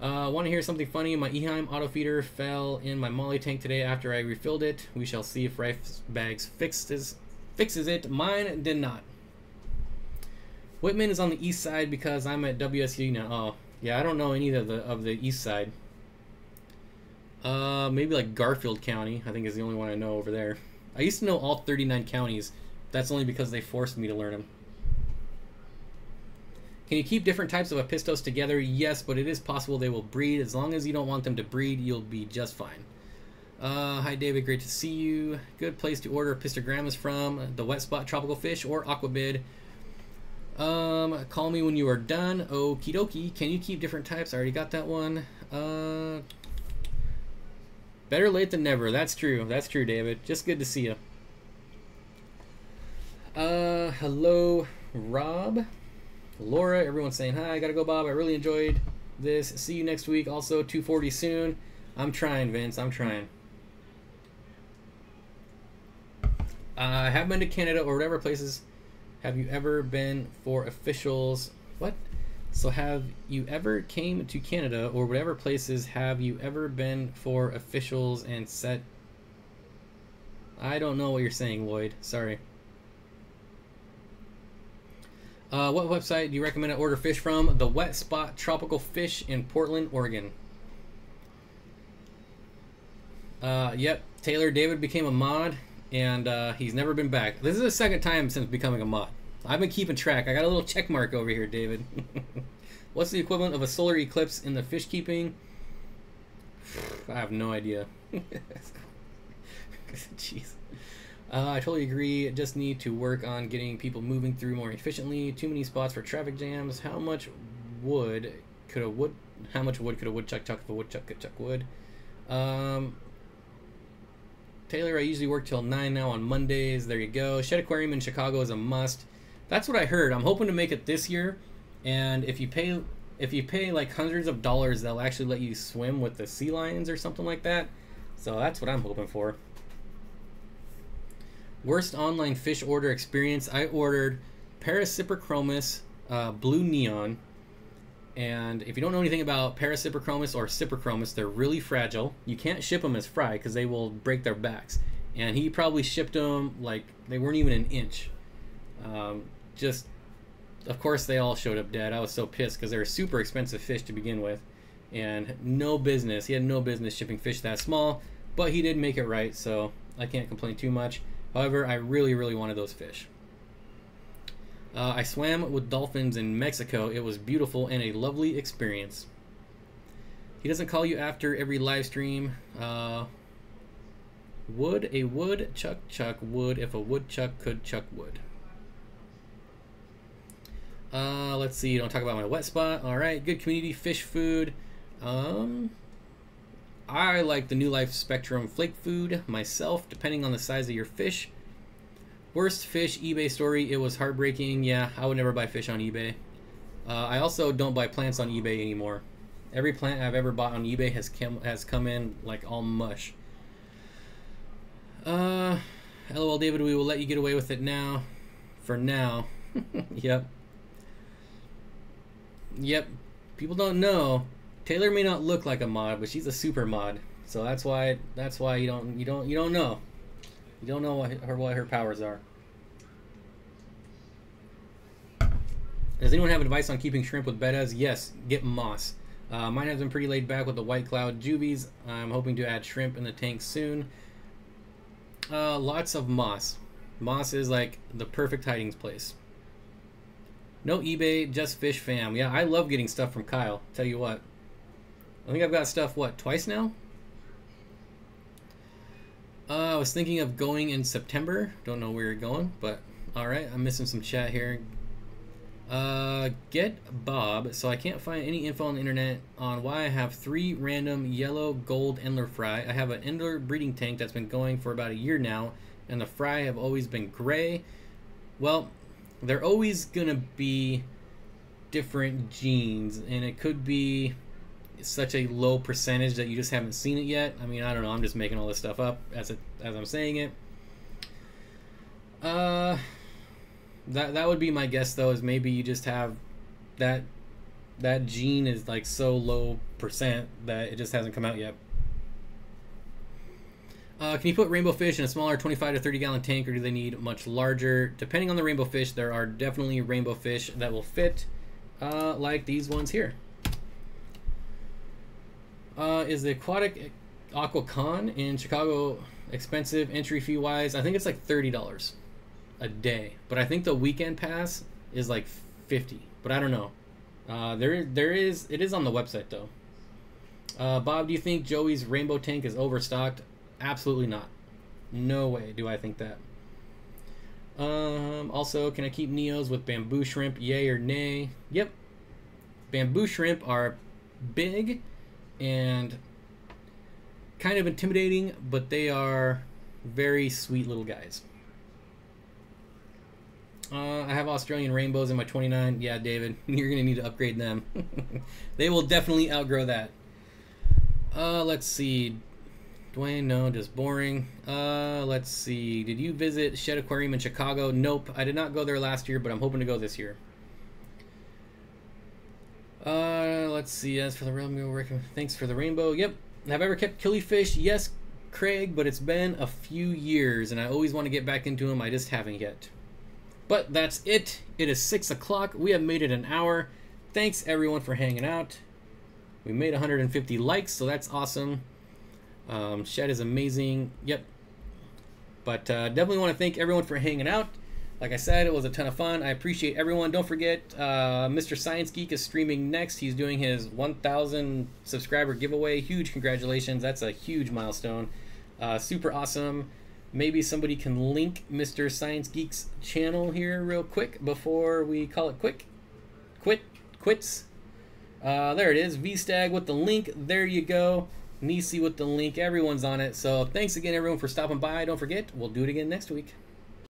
Want to hear something funny? My Eheim auto feeder fell in my molly tank today after I refilled it. We shall see if Rice Bags fixes it. Mine did not. Whitman is on the east side because I'm at WSU now. Oh, yeah, I don't know any of the east side. Maybe like Garfield County, I think, is the only one I know over there. I used to know all 39 counties. That's only because they forced me to learn them. Can you keep different types of Apistos together? Yes, but it is possible they will breed. As long as you don't want them to breed, you'll be just fine. Hi, David. Great to see you. Good place to order Apistogrammas from. The Wet Spot Tropical Fish or Aquabid. Call me when you are done. Okie dokie. Can you keep different types? I already got that one. Better late than never. That's true. That's true, David. Just good to see you. Hello, Rob. Laura, everyone's saying hi. Gotta go, Bob. I really enjoyed this. See you next week. Also, 240 soon. I'm trying, Vince. I'm trying. I have been to Canada or whatever places. Have you ever been for officials? What? So have you ever came to Canada or whatever places have you ever been for officials and set? I don't know what you're saying, Lloyd. Sorry. What website do you recommend I order fish from? The Wet Spot Tropical Fish in Portland, Oregon. Yep. Taylor David became a mod, and he's never been back. This is the second time since becoming a mod. I've been keeping track. I got a little check mark over here, David. What's the equivalent of a solar eclipse in the fish keeping? I have no idea. Jeez. I totally agree. Just need to work on getting people moving through more efficiently. Too many spots for traffic jams. How much wood could a woodchuck chuck if a woodchuck could chuck wood? Taylor, I usually work till 9 now on Mondays. There you go. Shed Aquarium in Chicago is a must. That's what I heard. I'm hoping to make it this year. And if you pay like hundreds of dollars, they'll actually let you swim with the sea lions or something like that. So that's what I'm hoping for. Worst online fish order experience. I ordered Parasiprochromis blue neon. And if you don't know anything about Parasiprochromis or Cyprochromis, they're really fragile. You can't ship them as fry because they will break their backs. And he probably shipped them like they weren't even an inch. Just, of course, they all showed up dead. I was so pissed because they were super expensive fish to begin with. And no business. He had no business shipping fish that small. But he did make it right, so I can't complain too much. However, I really, really wanted those fish. I swam with dolphins in Mexico. It was beautiful and a lovely experience. He doesn't call you after every live stream. Would a woodchuck chuck wood if a woodchuck could chuck wood? Let's see. Don't talk about my wet spot. All right. Good community fish food. I like the New Life Spectrum flake food myself, depending on the size of your fish. Worst fish eBay story. It was heartbreaking. Yeah, I would never buy fish on eBay. I also don't buy plants on eBay anymore. Every plant I've ever bought on eBay has come in like all mush. LOL, David, we will let you get away with it now. For now. Yep. Yep. People don't know. Taylor may not look like a mod, but she's a super mod. So that's why you don't know. You don't know what her powers are. Does anyone have advice on keeping shrimp with bettas? Yes, get moss. Mine has been pretty laid back with the white cloud juvies. I'm hoping to add shrimp in the tank soon. Lots of moss. Moss is like the perfect hiding place. No eBay, just fish fam. Yeah, I love getting stuff from Kyle. Tell you what. I think I've got stuff, what, twice now? I was thinking of going in September. Don't know where you're going, but alright. I'm missing some chat here. Get Bob. So I can't find any info on the internet on why I have 3 random yellow gold Endler fry. I have an Endler breeding tank that's been going for about a year now, and the fry have always been gray. Well, they're always gonna be different genes, and it could be such a low percentage that you just haven't seen it yet. I mean, I don't know. I'm just making all this stuff up as I'm saying it. That would be my guess, though, is maybe you just have that gene is like so low percent that it just hasn't come out yet. Can you put rainbow fish in a smaller 25 to 30 gallon tank, or do they need much larger? Depending on the rainbow fish, there are definitely rainbow fish that will fit, like these ones here. Is the Aquatic AquaCon in Chicago expensive entry fee wise? I think it's like $30 a day, but I think the weekend pass is like $50, but I don't know. It is on the website though. Bob, do you think Joey's rainbow tank is overstocked? Absolutely not. No way do I think that. Also, can I keep Neos with bamboo shrimp? Yay or nay? Yep. Bamboo shrimp are big and kind of intimidating, but they are very sweet little guys. I have Australian rainbows in my 29. Yeah, David, you're going to need to upgrade them. They will definitely outgrow that. Let's see. Dwayne, no, just boring. Let's see. Did you visit Shed Aquarium in Chicago? Nope, I did not go there last year, but I'm hoping to go this year. Let's see. As for the rainbow, thanks for the rainbow. Yep. Have I ever kept killifish? Yes, Craig, but it's been a few years, and I always want to get back into them. I just haven't yet. But that's it. It is 6 o'clock. We have made it an hour. Thanks, everyone, for hanging out. We made 150 likes, so that's awesome. Shed is amazing. Yep. But definitely want to thank everyone for hanging out. Like I said, it was a ton of fun. I appreciate everyone. Don't forget, Mr. Science Geek is streaming next. He's doing his 1,000 subscriber giveaway. Huge congratulations. That's a huge milestone. Super awesome. Maybe somebody can link Mr. Science Geek's channel here real quick before we call it quits. There it is. VStag with the link. There you go. Nisi with the link. Everyone's on it. So thanks again, everyone, for stopping by. Don't forget, we'll do it again next week.